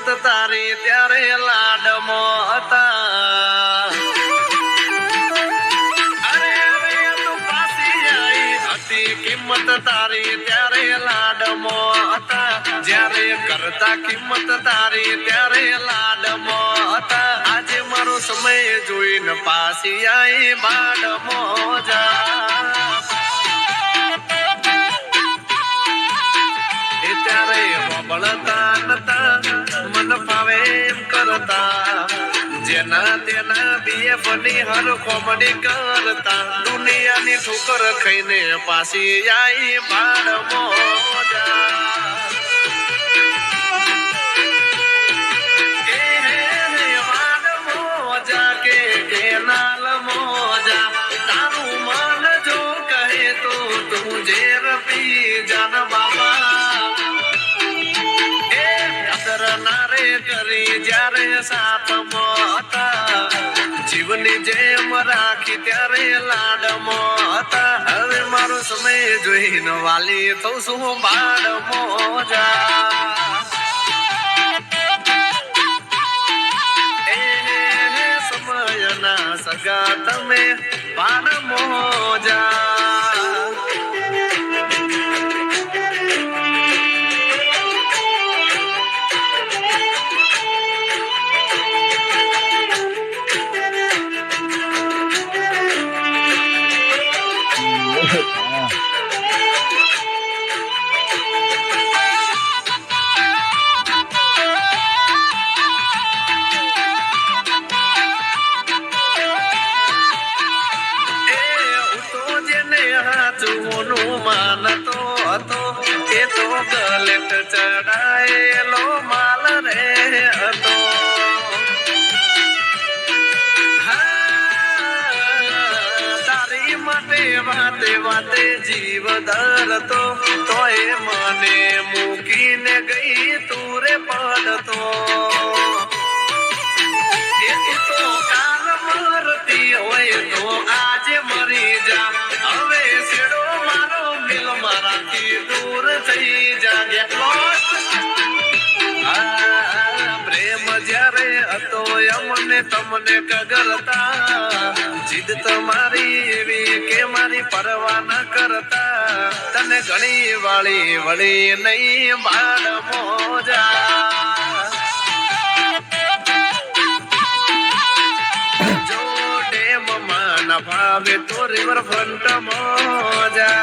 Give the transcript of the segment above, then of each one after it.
કિંમત તારી ત્યારે લાડમાં હતા. અરે તું પાછી આવી હતી કિંમત તારી ત્યારે લાડમાં હતા. જ્યારે કરતા કિંમત તારી ત્યારે લાડમાં હતા. આજે મારો સમય જોઈને પાછી આવી બાડમાં જા. બળતા નતા મન ફાવે એમ કરતા. જેના તેના બીએફ ની હર કોમડી કરતા. દુનિયાની ઠોકર ખાઈને પાછી આઈ બાળ મોજા. બાળ મોજા કે નાલ મોજા. તારું મન જો કહે તો તું ઝેર પી જાન બાબા. કરી જ્યારે સાથમાં હતા. જીવની જેમ રાખી ત્યારે લાડમાં હતા. હવે મારો સમય જોઈને વાલી થઉં છું બાળ મોજા. સમયના સગા તમે બાળ મોજા. માનતો હતો એ તો ગલેટ ચડાયેલો માલ રે હતો. તારી માટે વાતે વાતે જીવ ધરતો. તોય મને મૂકીને ગઈ તું રે પડતો. તો કાલ મરતી હોય તો આજે મરી જા. હવે શેડો મારો મિલ મારાથી દૂર થઈ જાગે. પ્રેમ જ્યારે હતો અમને તમને કગરતા. જીદ તમારી એવી કે મારી પરવા ન કરતા. તને ઘણી વાળી વળી નહીં બાળ મોજા. ભાવે તો રિવર ફ્રન્ટ મોજા.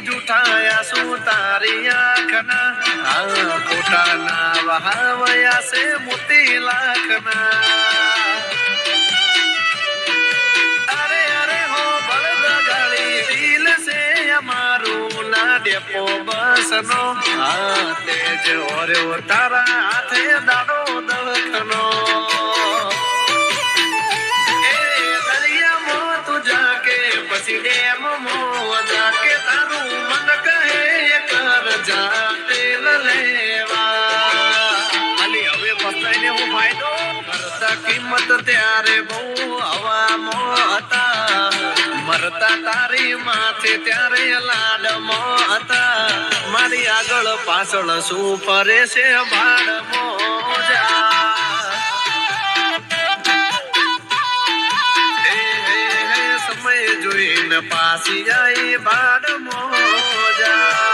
જૂઠાયા શું તારી આંખના. ખોટાના વહાવયા છે મોતી લાખના. અરે અરે હો બળદ ગાડી દિલ છે અમારું ના ડેપો બસનો. તેજ ઓર્યો તારા હાથે દાડો દળખનો. એ દરિયામાં તું જાકે પછી ડેમ મોજા. કે તારું મન કહે કર જા તેલ લેવા. અલી હવે પસ્તાઈને હું ફાયદો કરતા કિંમત ત્યારે બહુ હવામાં હતા. મરતા તારી માથે ત્યારે લાડમાં હતા. મારી આગળ પાછળ શું ફરે છે બાળ મોજા. સમય જોઈને પાછી આવી બાળ મોજા.